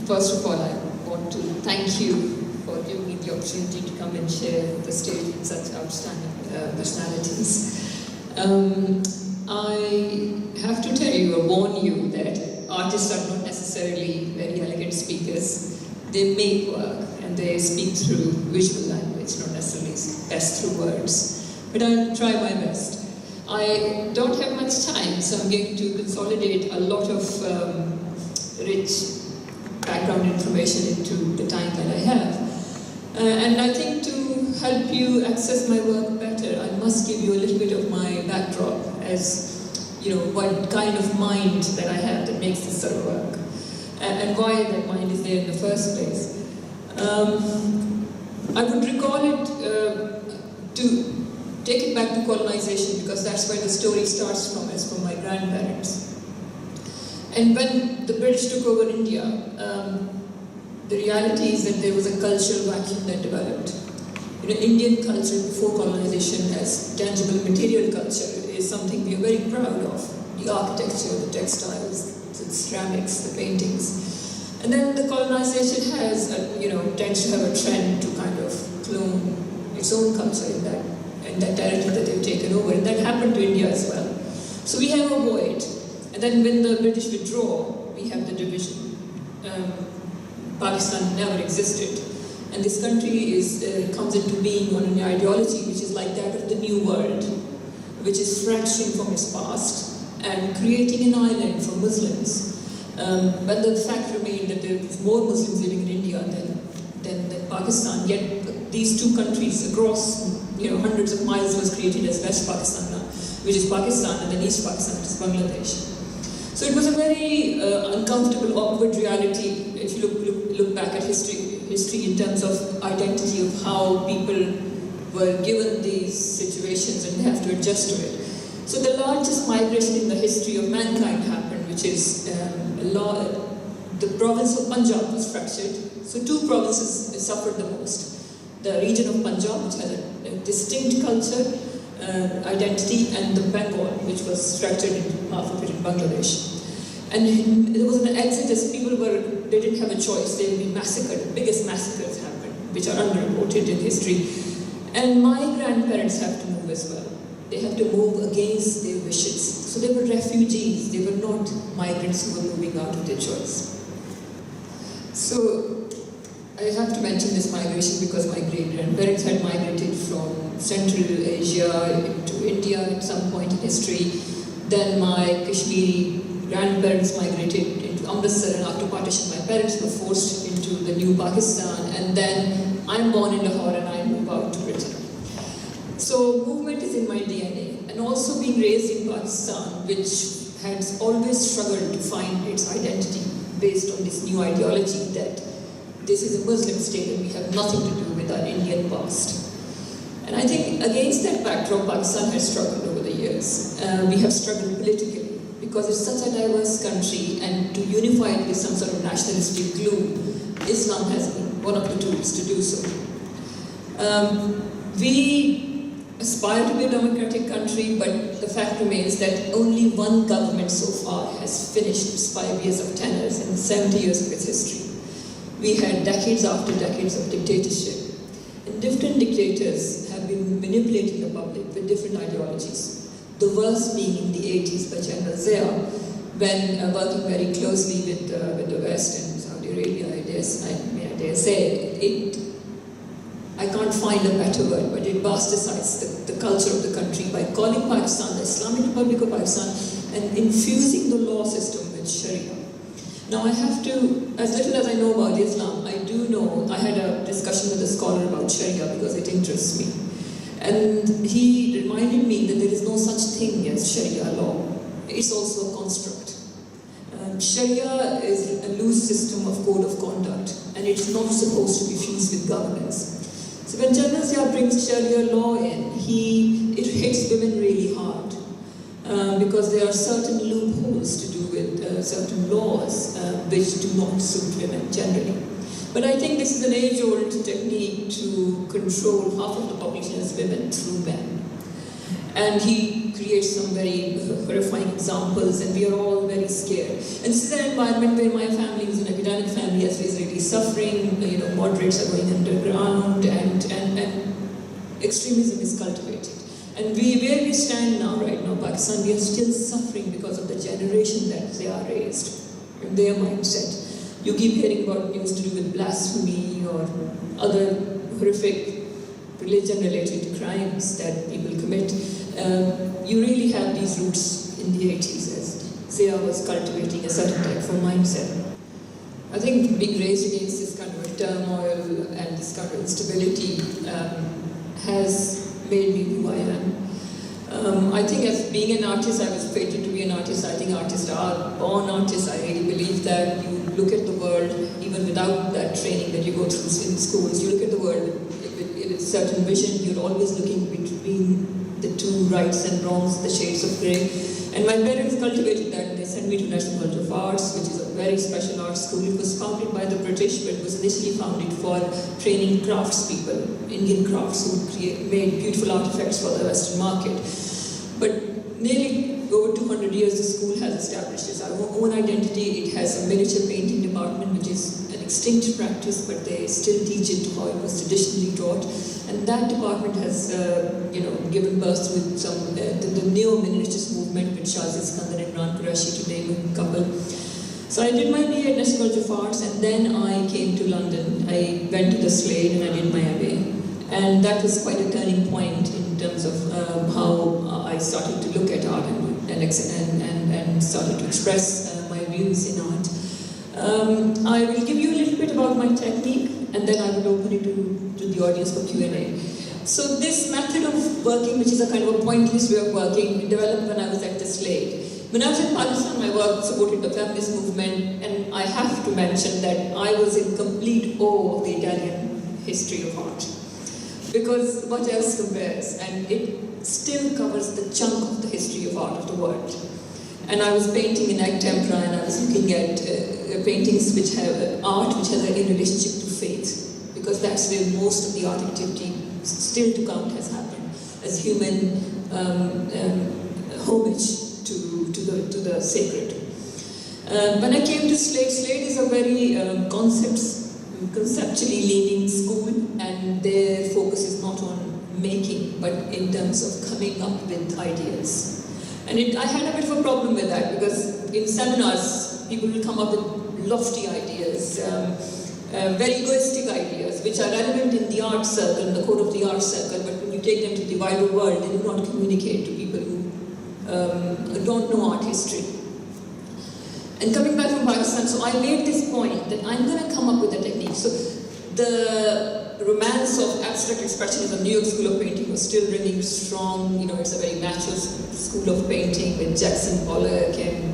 First of all, I want to thank you for giving me the opportunity to come and share the stage with such outstanding personalities. I have to tell you or warn you that artists are not necessarily very elegant speakers. They make work and they speak through visual language, not necessarily best through words. But I'll try my best. I don't have much time, so I'm going to consolidate a lot of rich background information into the time that I have. And I think to help you access my work better, I must give you a little bit of my backdrop as, you know, what kind of mind that I have that makes this sort of work, and why that mind is there in the first place. I would recall it to take it back to colonization, because that's where the story starts from, as from my grandparents. And when the British took over India, the reality is that there was a cultural vacuum that developed. You know, Indian culture before colonization as tangible material culture is something we are very proud of. The architecture, the textiles, the ceramics, the paintings. And then the colonization has, tends to have a trend to kind of clone its own culture in that territory that they've taken over. And that happened to India as well. So we have a void. And then when the British withdraw, we have the division. Pakistan never existed. And this country comes into being on an ideology which is like that of the New World, which is fracturing from its past and creating an island for Muslims. But the fact remained that there was more Muslims living in India than Pakistan, yet these two countries across hundreds of miles was created as West Pakistan now, which is Pakistan, and then East Pakistan, which is Bangladesh. So it was a very uncomfortable, awkward reality if you look back at history in terms of identity of how people were given these situations and they have to adjust to it. So the largest migration in the history of mankind happened, which is the province of Punjab was fractured. So two provinces suffered the most. The region of Punjab, which has a distinct culture, identity, and the Bengal, which was fractured into half of it in Bangladesh. And there was an exodus. People they didn't have a choice. They would be massacred. The biggest massacres happened, which are underreported in history. And my grandparents have to move as well. They have to move against their wishes. So they were refugees. They were not migrants who were moving out of their choice. So I have to mention this migration because my great-grandparents had migrated from Central Asia to India at some point in history. Then my Kashmiri grandparents migrated into Amritsar, and after partition my parents were forced into the new Pakistan, and then I'm born in Lahore and I move out to Britain. So movement is in my DNA, and also being raised in Pakistan, which has always struggled to find its identity based on this new ideology that this is a Muslim state and we have nothing to do with our Indian past. And I think against that backdrop, Pakistan has struggled over the years. We have struggled politically because it's such a diverse country, and to unify it with some sort of nationalistic glue, Islam has been one of the tools to do so. We aspire to be a democratic country, but the fact remains that only one government so far has finished its 5 years of tenures and 70 years of its history. We had decades after decades of dictatorship, and different dictators have been manipulating the public with different ideologies. The worst being in the 80s by General Zia, when working very closely with the West and Saudi Arabia, I dare say, I can't find a better word, but it bastardized the culture of the country by calling Pakistan the Islamic Republic of Pakistan and infusing the law system with Sharia. Now I have to, as little as I know about Islam, I do know, I had a discussion with a scholar about Sharia because it interests me. And he reminded me that there is no such thing as Sharia law. It's also a construct. Sharia is a loose system of code of conduct, and it's not supposed to be fused with governance. So when General Zia brings Sharia law in, it hits women really hard because there are certain loopholes to do with certain laws which do not suit women generally. But I think this is an age-old technique to control half of the population as women through men. And he creates some very horrifying examples, and we are all very scared. And this is an environment where my family is an academic family, as is really suffering. Moderates are going underground, and extremism is cultivated. And where we stand now, right now, Pakistan, we are still suffering because of the generation that they are raised, and their mindset. You keep hearing about news to do with blasphemy or other horrific religion-related crimes that people commit. You really have these roots in the 80s as Zia was cultivating a certain type of mindset. I think being raised against this kind of turmoil and this kind of instability has made me who I am. I think as being an artist, I was fated to be an artist. I think artists are born artists. I really believe that you look at the world, even without that training that you go through in schools, you look at the world with a certain vision. You're always looking between the two rights and wrongs, the shades of grey. And my parents cultivated that, and they sent me to National College of Arts, which is a very special art school. It was founded by the British, but it was initially founded for training craftspeople, Indian crafts, who made beautiful artifacts for the Western market. But nearly over 200 years, the school has established its own identity. It has a miniature painting department, which is an extinct practice, but they still teach it how it was traditionally taught. And that department has, given birth with some the neo-miniatures movement with Shahzad Sikandar and Imran Qureshi, to name a couple. So I did my BA at National College of Arts, and then I came to London. I went to the Slade and I did my MA. And that was quite a turning point in terms of how I started to look at art and started to express my views in art. I will give you a little bit about my technique, and then I will open it to the audience for Q&A. So this method of working, which is a kind of a pointless way of working, developed when I was at the Slade. When I was in Pakistan, my work supported the feminist movement, and I have to mention that I was in complete awe of the Italian history of art. Because what else compares? And it still covers the chunk of the history of art of the world. And I was painting in egg tempera, and I was looking at paintings which have art which has a relationship to faith, because that's where most of the art activity still to come has happened, as human homage to the sacred. When I came to Slade, Slade is a very conceptually leaning school, and their focus is not on making, but in terms of coming up with ideas. And I had a bit of a problem with that, because in seminars, people will come up with lofty ideas, very egoistic ideas, which are relevant in the art circle, in the code of the art circle, but when you take them to the wider world, they do not communicate to people who don't know art history. And coming back from Pakistan, so I made this point that I'm going to come up with a technique. So the romance of abstract expressionism, New York School of Painting, was still ringing strong. It's a very macho school of painting with Jackson Pollock and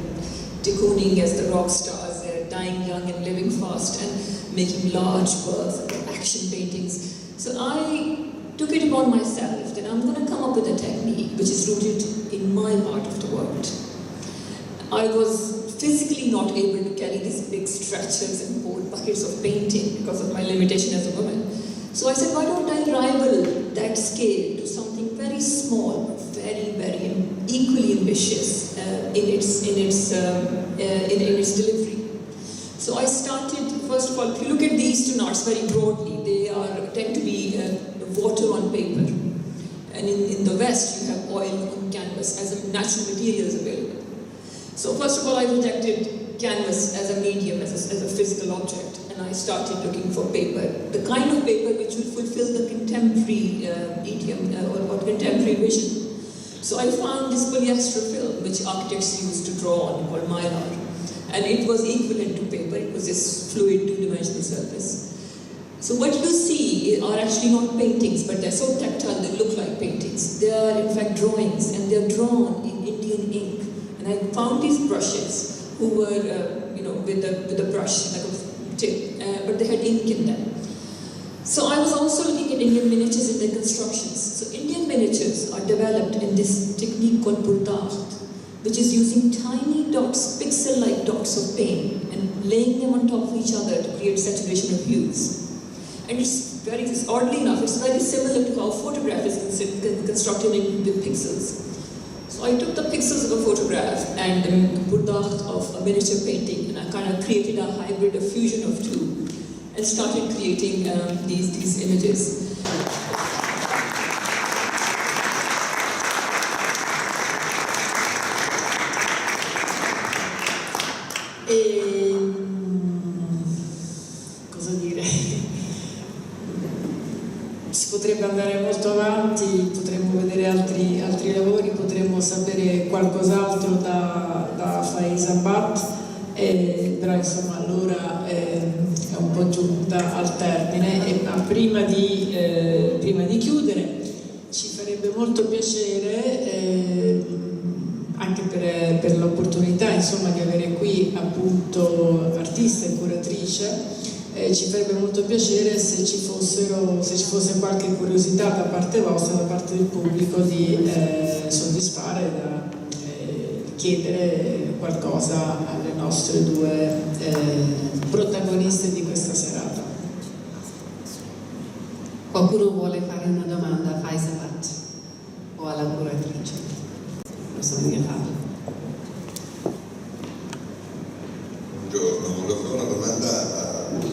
de Kooning as the rock stars. They're dying young and living fast and making large works, action paintings. So I took it upon myself that I'm going to come up with a technique which is rooted in my part of the world. I was physically not able to carry these big stretchers and hold buckets of painting because of my limitation as a woman. So I said, why don't I rival that scale to something very small, but very, very equally ambitious in its delivery. So I started, first of all, if you look at the Eastern arts very broadly, they tend to be water on paper. And in the West, you have oil on canvas as a natural materials available. So first of all, I rejected canvas as a medium, as a physical object, and I started looking for paper, the kind of paper which would fulfill the contemporary idiom or contemporary vision. So I found this polyester film which architects used to draw on, called mylar, and it was equivalent to paper. It was this fluid two-dimensional surface. So what you see are actually not paintings, but they're so tactile they look like paintings. They are in fact drawings, and they're drawn in Indian ink. And I found these brushes who were, with a brush, like a tip, but they had ink in them. So I was also looking at Indian miniatures in their constructions. So Indian miniatures are developed in this technique called purtaht, which is using tiny dots, pixel-like dots of paint, and laying them on top of each other to create saturation of hues. And it's oddly enough, it's very similar to how photograph is constructed with pixels. So I took the pixels of a photograph and put that of a miniature painting, and I kind of created a hybrid, a fusion of two, and started creating these images. Cosa dire? Si potrebbe andare molto avanti, potremmo vedere altri lavori, potremmo sapere qualcos'altro da Faiza Butt, però insomma l'ora è un po' giunta al termine, ma prima di chiudere ci farebbe molto piacere, anche per l'opportunità insomma di avere qui appunto artista e curatrice, ci farebbe molto piacere se ci fosse qualche curiosità da parte vostra, da parte del pubblico, di soddisfare, da chiedere qualcosa alle nostre due protagoniste di questa serata. Qualcuno vuole fare una domanda a Faiza Butt o alla curatrice? Rosa Maria Falvo. Buongiorno, volevo fare una domanda a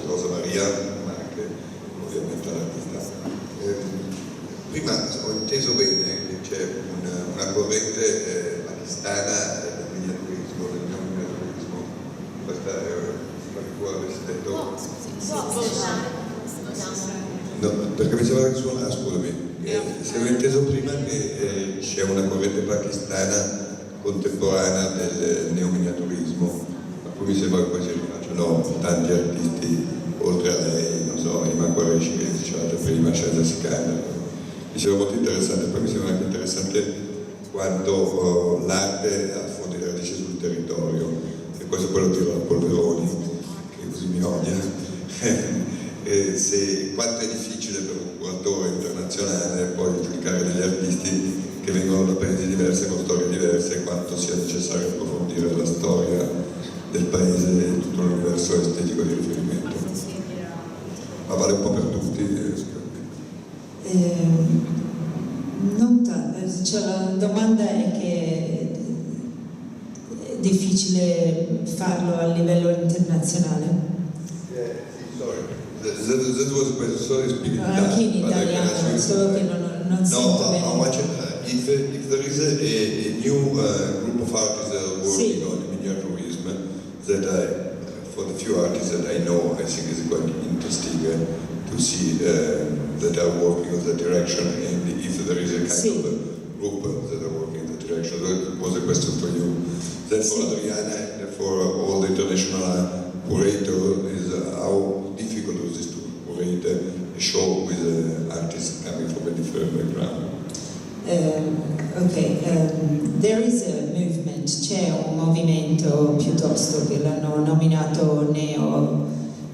Rosa Maria, ma anche ovviamente all'artista. Prima ho inteso bene che c'è una corrente pakistana del miniaturismo, del neominiaturismo. Questa è una cosa che avessi detto? No, perché mi sembrava che suonava, scusami. Se avevo inteso prima che c'è una corrente pakistana contemporanea del neominiaturismo, a cui mi sembra che poi si rifacciano tanti artisti oltre a lei, non so, Ima Qureshi che dicevate prima, Shahzad Sikandar. Mi sembra molto interessante, poi mi sembra anche interessante quanto l'arte affondi le radici sul territorio, e questo è quello di Adriana Polveroni, che così mi odia. Quanto è difficile per un curatore internazionale poi giudicare degli artisti che vengono da paesi diversi con storie diverse, e quanto sia necessario approfondire la storia del paese e tutto l'universo estetico di riferimento. Ma vale un po' per tutti? Non tanto, cioè, la domanda è che è difficile farlo a livello internazionale. That was a question, sorry, speaking anche in italiano, solo che non sento bene. How much, if there is a new group of artists that are working on miniaturism, that for the few artists that I know, I think is quite interesting to see that are working in that direction, and if there is a kind of a group that are working in that direction. So it was a question for you. Then for Adriana and for all the international curator, is how difficult was this to curate a show with artists coming from a different background? There is a movement, c'è un movimento piuttosto che l'hanno nominato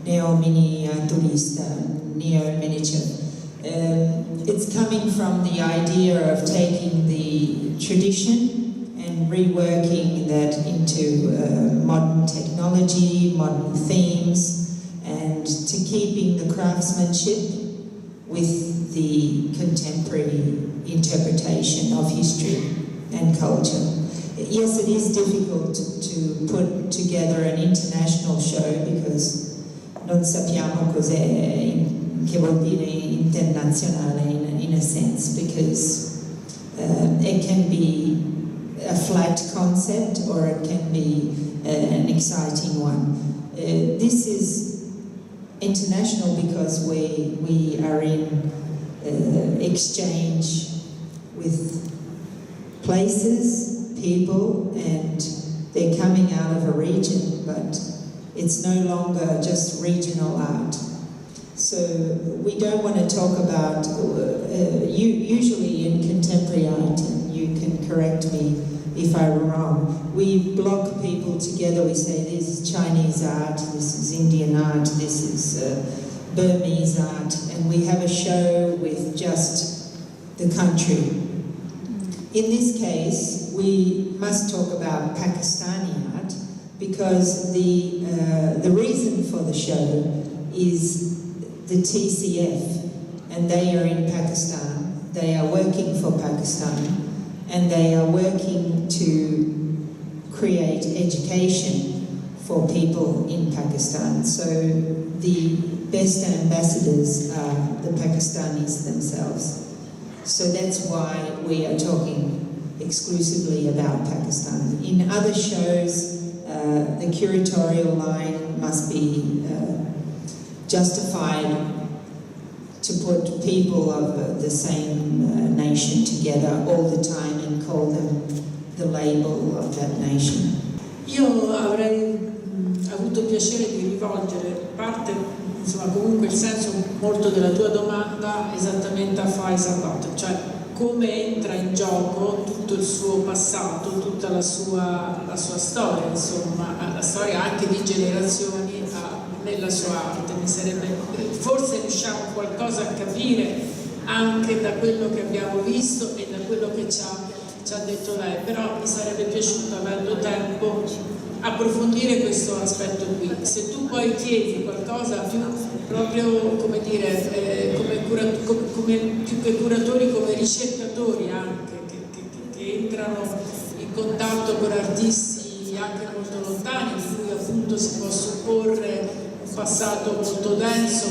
neo-miniaturista, neo-miniature. It's coming from the idea of taking the tradition and reworking that into modern technology, modern themes, and to keeping the craftsmanship with the contemporary interpretation of history and culture. Yes, it is difficult to put together an international show because non sappiamo che vuol dire internazionale in a sense, because it can be a flat concept or it can be an exciting one. This is international because we are in exchange with places, people, and they're coming out of a region, but it's no longer just regional art. So we don't want to talk about, usually in contemporary art, and you can correct me if I'm wrong, we block people together. We say this is Chinese art, this is Indian art, this is Burmese art, and we have a show with just the country. In this case, we must talk about Pakistani art because the reason for the show is the TCF, and they are in Pakistan. They are working for Pakistan, and they are working to create education for people in Pakistan. So the best ambassadors are the Pakistanis themselves. So that's why we are talking exclusively about Pakistan. In other shows, the curatorial line must be justified to put people of the same nation together all the time and call them the label of that nation. Io avrei avuto piacere di rivolgere parte, insomma comunque il senso molto della tua domanda esattamente a Faiza Butt, cioè come entra in gioco tutto il suo passato, tutta la sua storia, insomma, la storia anche di generazioni nella sua arte. Mi sarebbe, forse riusciamo qualcosa a capire anche da quello che abbiamo visto e da quello che ci ha detto lei, però mi sarebbe piaciuto, avendo tempo, approfondire questo aspetto qui. Se tu poi chiedi qualcosa più proprio, come dire, più che curatori, come ricercatori anche, che entrano in contatto con artisti anche molto lontani, di cui appunto si può supporre un passato molto denso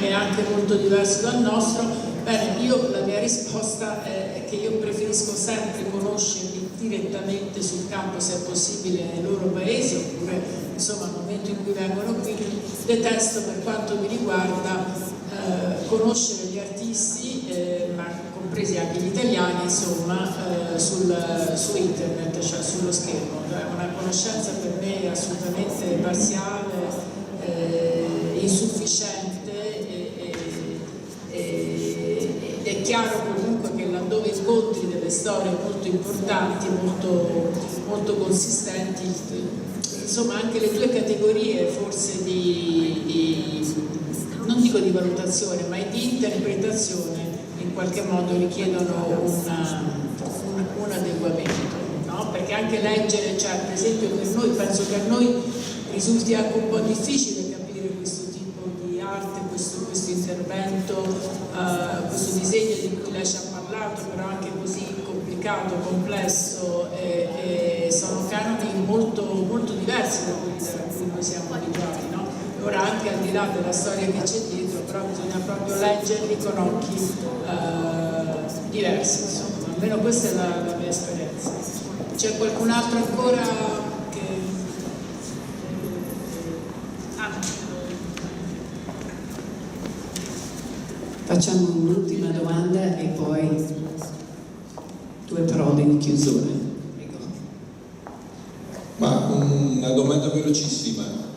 e anche molto diverso dal nostro, bene, la mia risposta è che io preferisco sempre conoscerli direttamente sul campo, se è possibile nei loro paesi, oppure insomma al momento in cui vengono qui. Detesto, per quanto mi riguarda, conoscere gli artisti, ma compresi anche gli italiani, insomma, su internet, cioè sullo schermo. È una conoscenza per me assolutamente parziale, insufficiente, ed è chiaro comunque che laddove incontri delle storie molto importanti, molto consistenti, insomma anche le tue categorie forse non dico di valutazione, ma di interpretazione in qualche modo richiedono un adeguamento, no? Perché anche leggere, cioè per esempio per noi, penso che a noi risulti anche un po' difficile capire questo tipo di arte, questo intervento, questo disegno di cui lei ci ha parlato, però anche così complicato, complesso, e sono canoni molto, molto diversi da quelli a cui noi siamo abituati, no? Ora anche al di là della storia che c'è dietro, però bisogna proprio leggerli con occhi diversi, insomma, almeno questa è la mia esperienza. C'è qualcun altro ancora che... Facciamo un'ultima domanda e poi 2 parole di chiusura. Prego. Ma una domanda velocissima.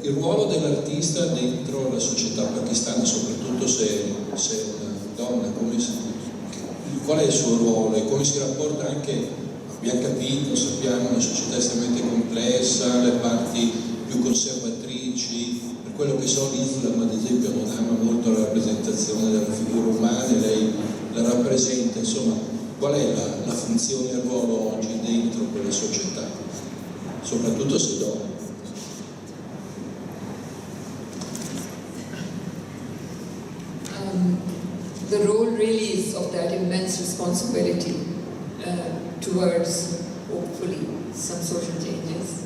Il ruolo dell'artista dentro la società pakistana, soprattutto se è una donna, qual è il suo ruolo e come si rapporta anche, abbiamo capito, sappiamo, una società estremamente complessa, le parti più conservatrici, per quello che so l'Islam ad esempio non ama molto la rappresentazione della figura umana, lei la rappresenta, insomma, qual è la funzione e il ruolo oggi dentro quella società, soprattutto se donna? The role really is of that immense responsibility towards, hopefully, some social changes.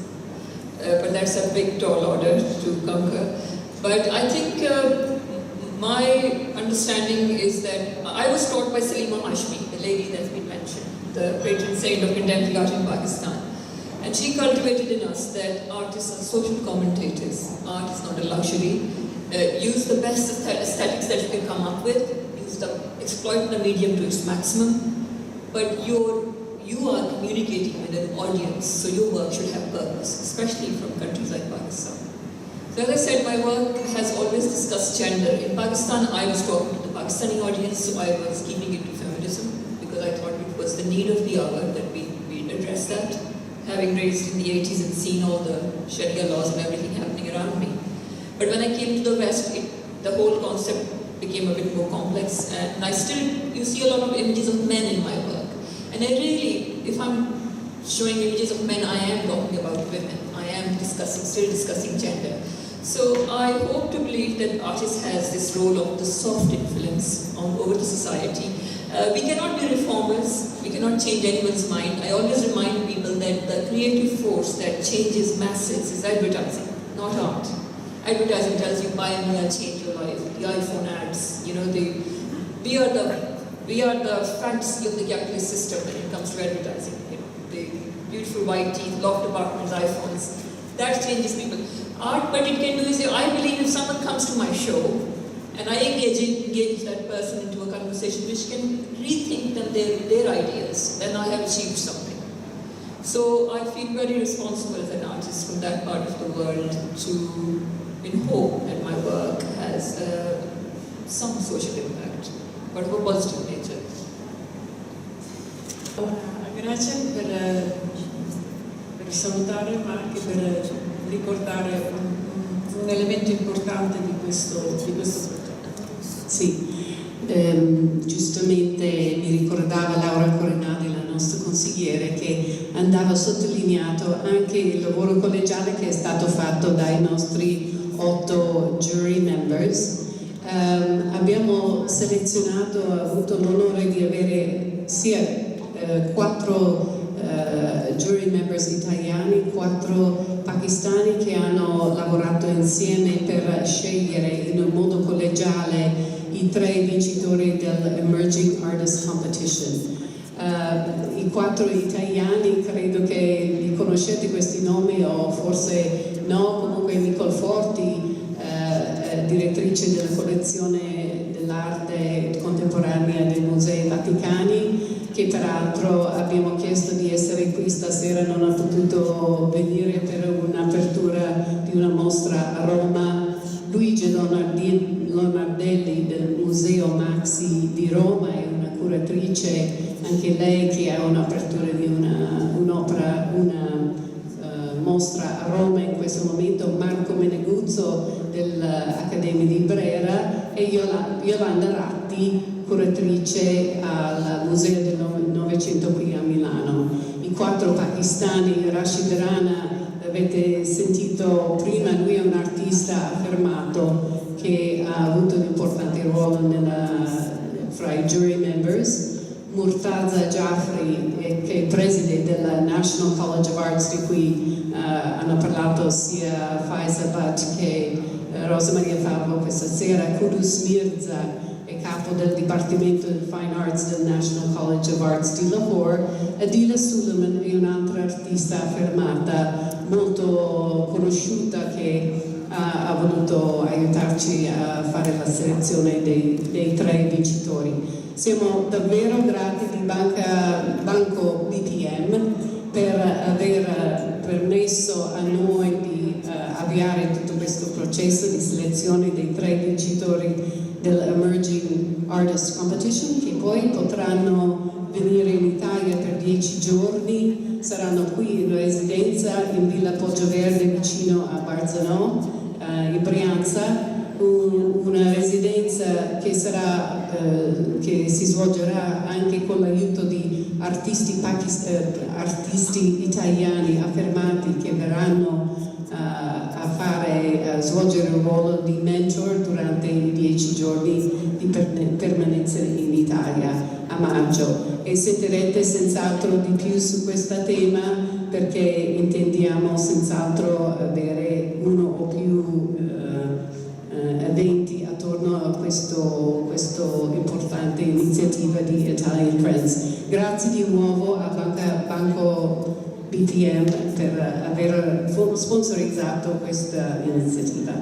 But that's a big, tall order to conquer. But I think my understanding is that I was taught by Salima Hashmi, the lady that's been mentioned, the patron saint of contemporary art in Pakistan. And she cultivated in us that artists are social commentators. Art is not a luxury. Use the best aesthetics that you can come up with. Exploit the medium to its maximum. But you are communicating with an audience, so your work should have purpose, especially from countries like Pakistan. So as I said, my work has always discussed gender. In Pakistan, I was talking to the Pakistani audience, so I was keeping it to feminism, because I thought it was the need of the hour that we address that, having raised in the 80s and seen all the Sharia laws and everything happening around me. But when I came to the West, the whole concept became a bit more complex, and you see a lot of images of men in my work. And I really, if I'm showing images of men, I am talking about women. I am still discussing gender. So I hope to believe that artist has this role of the soft influence over the society. We cannot be reformers, we cannot change anyone's mind. I always remind people that the creative force that changes masses is advertising, not art. Advertising tells you, buy me, I'll change your life. The iPhone ads, we are the fantasy of the capitalist system when it comes to advertising. The beautiful white teeth, loft apartments, iPhones, that changes people. Art, but it can do is, I believe if someone comes to my show and I engage that person into a conversation which can rethink them their ideas, then I have achieved something. So I feel very responsible as an artist from that part of the world to hope that my work has some social impact, but of a positive nature. Grazie per salutare, ma anche per ricordare un elemento importante di questo progetto. Sì, giustamente mi ricordava Laura Coronati, la nostra consigliere, che andava sottolineato anche il lavoro collegiale che è stato fatto dai nostri 8 jury members. Abbiamo selezionato, avuto l'onore di avere sia 4 jury members italiani, 4 pakistani che hanno lavorato insieme per scegliere in un modo collegiale i 3 vincitori dell'Emerging Artist Competition. I 4 italiani, credo che li conoscete questi nomi o forse no, comunque Nicole Forti, direttrice della collezione dell'arte contemporanea dei Musei Vaticani, che peraltro abbiamo chiesto di essere qui stasera, non ha potuto venire per un'apertura di una mostra a Roma. Luigi Lonardelli del Museo Maxi di Roma è una curatrice, anche lei che ha un'apertura di un'opera, una mostra a Roma in questo momento. Marco Meneguzzo dell'Accademia di Brera e Yolanda Ratti, curatrice al Museo del Novecento qui a Milano. I 4 pakistani, Rashid Rana, avete sentito prima, lui è un artista affermato che ha avuto un importante ruolo fra i jury members. Murtaza Jaffri, che è preside del National College of Arts, di cui hanno parlato sia Faiza Butt che Rosa Maria Falvo questa sera. Kudus Mirza è capo del Dipartimento del Fine Arts del National College of Arts di Lahore. Adila Suleiman è un'altra artista affermata molto conosciuta che ha voluto aiutarci a fare la selezione dei 3 vincitori. Siamo davvero grati di Banco BPM per aver permesso a noi di avviare tutto questo processo di selezione dei 3 vincitori dell'Emerging Artist Competition, che poi potranno venire in Italia per 10 giorni, saranno qui in residenza in Villa Poggio-Verde vicino a Barzanò, in Brianza, una residenza che si svolgerà anche con l'aiuto di artisti italiani affermati che verranno a svolgere un ruolo di mentor durante i 10 giorni di permanenza in Italia a maggio, e sentirete senz'altro di più su questo tema, perché intendiamo senz'altro avere uno o più eventi attorno a questo importante iniziativa di Italian Friends. Grazie di nuovo a Banco BPM per aver sponsorizzato questa iniziativa.